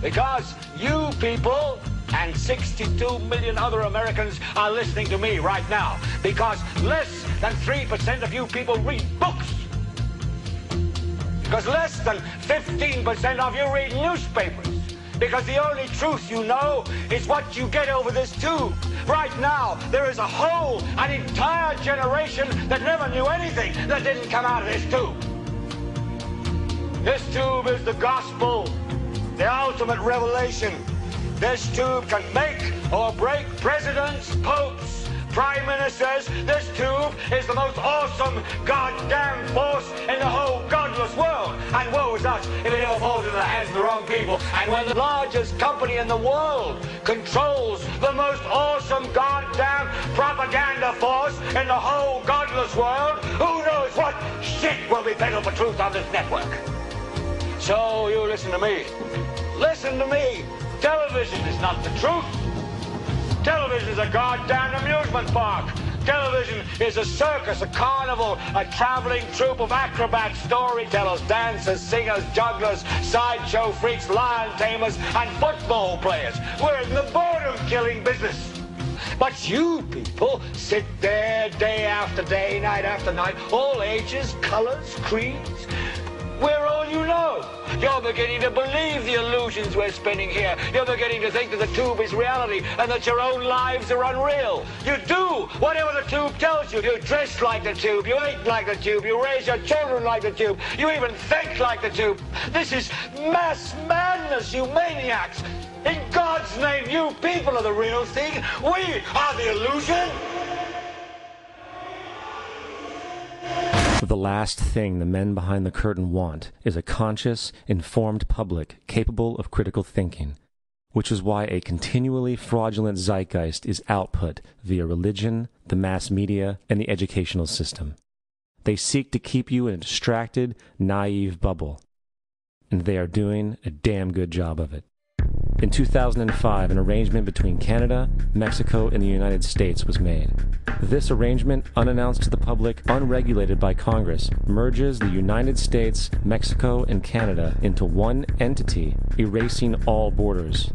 Because you people and 62 million other Americans are listening to me right now. Because less than 3% of you people read books. Because less than 15% of you read newspapers. Because the only truth you know is what you get over this tube. Right now, there is an entire generation that never knew anything that didn't come out of this tube. This tube is the gospel, the ultimate revelation. This tube can make or break presidents, popes, prime ministers. This tube is the most awesome goddamn force in the whole godless world. And woe is us if it ever falls into the hands of the wrong people. And when the largest company in the world controls the most awesome goddamn propaganda force in the whole godless world, who knows what shit will be peddled for truth on this network. So you listen to me. Listen to me. Television is not the truth. Television is a goddamn amusement park. Television is a circus, a carnival, a traveling troupe of acrobats, storytellers, dancers, singers, jugglers, sideshow freaks, lion tamers, and football players. We're in the boredom-killing business. But you people sit there day after day, night after night, all ages, colors, creeds. We're all you know. You're beginning to believe the illusions we're spinning here. You're beginning to think that the tube is reality and that your own lives are unreal. You do whatever the tube tells you. You dress like the tube. You eat like the tube. You raise your children like the tube. You even think like the tube. This is mass madness, you maniacs. In God's name, you people are the real thing. We are the illusion. The last thing the men behind the curtain want is a conscious, informed public capable of critical thinking, which is why a continually fraudulent zeitgeist is output via religion, the mass media, and the educational system. They seek to keep you in a distracted, naive bubble, and they are doing a damn good job of it. In 2005, an arrangement between Canada, Mexico, and the United States was made. This arrangement, unannounced to the public, unregulated by Congress, merges the United States, Mexico, and Canada into one entity, erasing all borders.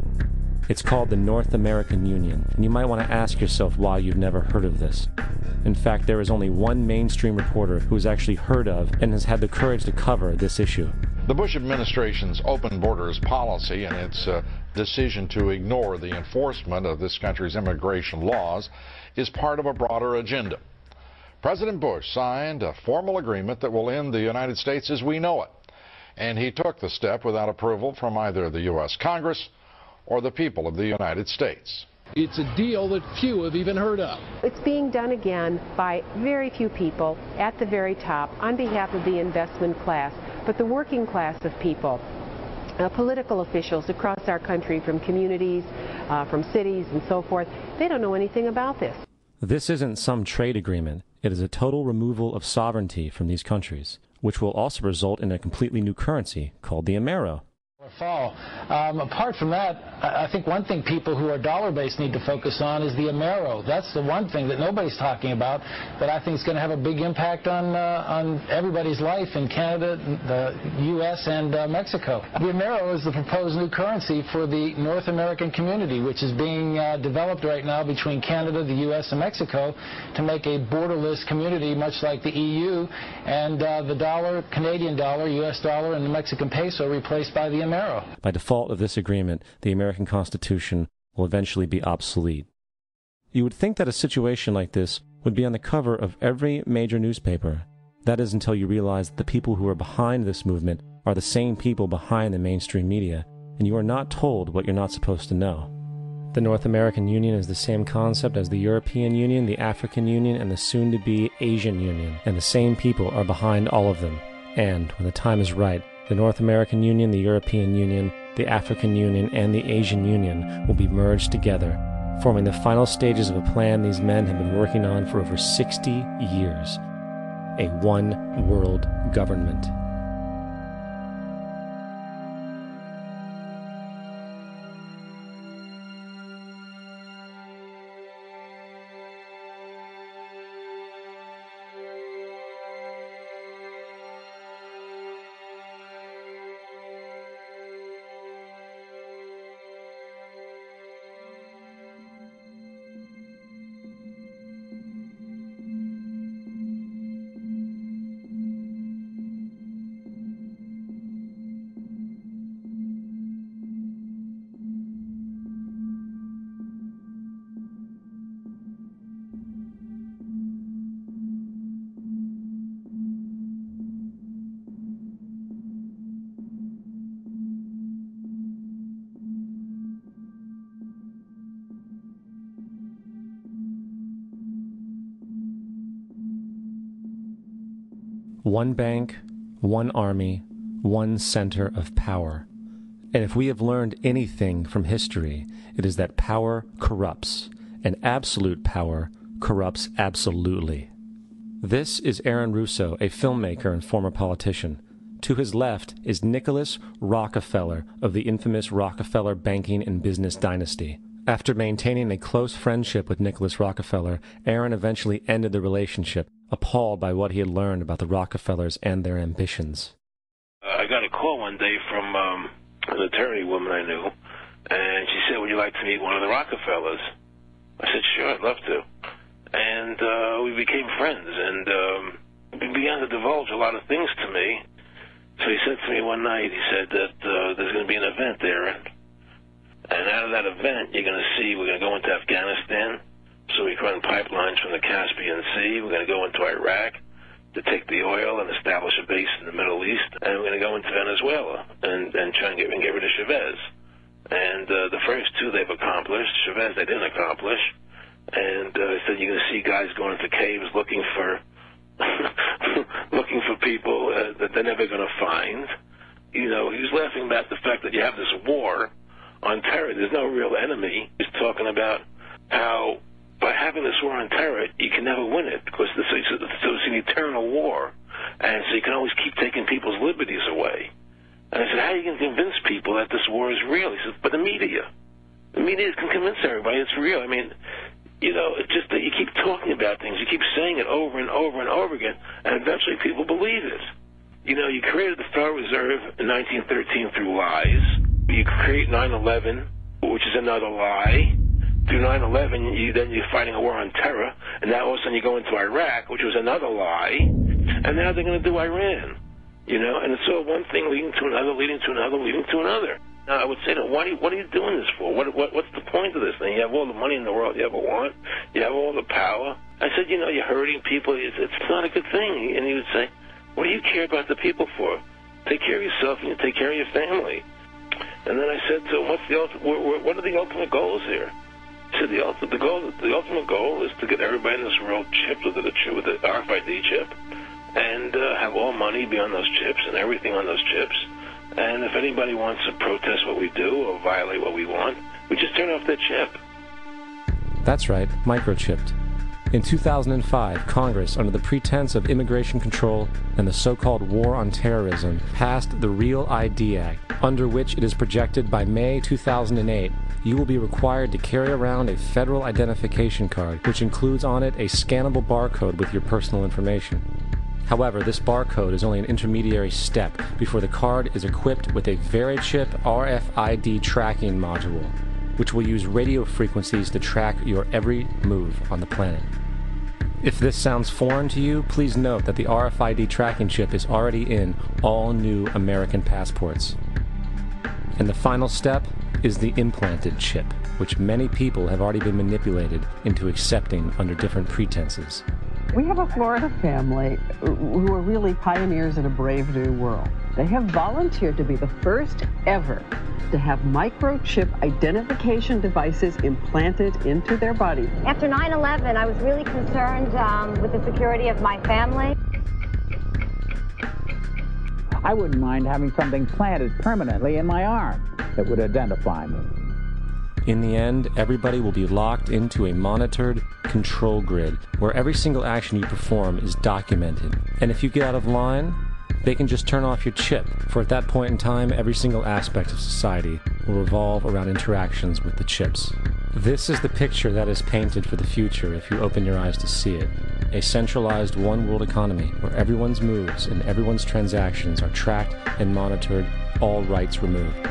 It's called the North American Union, and you might want to ask yourself why you've never heard of this. In fact, there is only one mainstream reporter who has actually heard of and has had the courage to cover this issue. The Bush administration's open borders policy and its decision to ignore the enforcement of this country's immigration laws is part of a broader agenda. President Bush signed a formal agreement that will end the United States as we know it, and he took the step without approval from either the U.S. Congress or the people of the United States. It's a deal that few have even heard of. It's being done again by very few people at the very top on behalf of the investment class, but the working class of people, political officials across our country, from communities, from cities and so forth, they don't know anything about this. This isn't some trade agreement. It is a total removal of sovereignty from these countries, which will also result in a completely new currency called the Amero. Fall. Apart from that, I think one thing people who are dollar-based need to focus on is the Amero. That's the one thing that nobody's talking about, but I think it's going to have a big impact on everybody's life in Canada, the U.S., and Mexico. The Amero is the proposed new currency for the North American community, which is being developed right now between Canada, the U.S., and Mexico to make a borderless community, much like the EU, and the dollar, Canadian dollar, U.S. dollar, and the Mexican peso replaced by the Amero. By default of this agreement, the American Constitution will eventually be obsolete. You would think that a situation like this would be on the cover of every major newspaper. That is until you realize that the people who are behind this movement are the same people behind the mainstream media, and you are not told what you're not supposed to know. The North American Union is the same concept as the European Union, the African Union, and the soon-to-be Asian Union, and the same people are behind all of them. And, when the time is right, the North American Union, the European Union, the African Union, and the Asian Union will be merged together, forming the final stages of a plan these men have been working on for over 60 years. A one-world government. one bank, one army, one center of power. And if we have learned anything from history, it is that power corrupts, and absolute power corrupts absolutely. This is Aaron Russo, a filmmaker and former politician. To his left is Nicholas Rockefeller of the infamous Rockefeller banking and business dynasty. After maintaining a close friendship with Nicholas Rockefeller, Aaron eventually ended the relationship, appalled by what he had learned about the Rockefellers and their ambitions. I got a call one day from an attorney woman I knew, and she said, would you like to meet one of the Rockefellers? I said, sure, I'd love to. And we became friends, and he began to divulge a lot of things to me. So he said to me one night, he said that there's going to be an event there, and out of that event, you're going to see we're going to go into Afghanistan, so we can run pipelines from the Caspian Sea. We're going to go into Iraq to take the oil and establish a base in the Middle East, and we're going to go into Venezuela and try and get rid of Chavez. And the first two they've accomplished. Chavez they didn't accomplish. And he said you're going to see guys going into caves looking for looking for people that they're never going to find. You know, he was laughing about the fact that you have this war on terror. There's no real enemy. He's talking about how by having this war on terror, you can never win it because it's an eternal war. And so you can always keep taking people's liberties away. And I said, how are you going to convince people that this war is real? He said, but the media. The media can convince everybody it's real. I mean, you know, it's just that you keep talking about things. You keep saying it over and over and over again, and eventually people believe it. You know, you created the Federal Reserve in 1913 through lies. You create 9/11, which is another lie. Through 9/11, then you're fighting a war on terror, and now all of a sudden you go into Iraq, which was another lie, and now they're going to do Iran. You know, and it's all one thing leading to another, leading to another, leading to another. Now, I would say, what are you doing this for? What's the point of this thing? You have all the money in the world you ever want. You have all the power. I said, you know, you're hurting people. It's not a good thing. And he would say, what do you care about the people for? Take care of yourself and you take care of your family. And then I said to him, what are the ultimate goals here? He said, the ultimate goal is to get everybody in this world chipped with the RFID chip and have all money be on those chips and everything on those chips. And if anybody wants to protest what we do or violate what we want, we just turn off that chip. That's right, microchipped. In 2005, Congress, under the pretense of immigration control and the so-called war on terrorism, passed the Real ID Act, under which it is projected by May 2008, you will be required to carry around a federal identification card, which includes on it a scannable barcode with your personal information. However, this barcode is only an intermediary step before the card is equipped with a VeriChip RFID tracking module, which will use radio frequencies to track your every move on the planet. If this sounds foreign to you, please note that the RFID tracking chip is already in all new American passports. And the final step is the implanted chip, which many people have already been manipulated into accepting under different pretenses. We have a Florida family who are really pioneers in a brave new world. They have volunteered to be the first ever to have microchip identification devices implanted into their body. After 9/11, I was really concerned with the security of my family. I wouldn't mind having something planted permanently in my arm that would identify me. In the end, everybody will be locked into a monitored control grid where every single action you perform is documented. And if you get out of line, they can just turn off your chip, for at that point in time, every single aspect of society will revolve around interactions with the chips. This is the picture that is painted for the future if you open your eyes to see it. A centralized one-world economy where everyone's moves and everyone's transactions are tracked and monitored, all rights removed.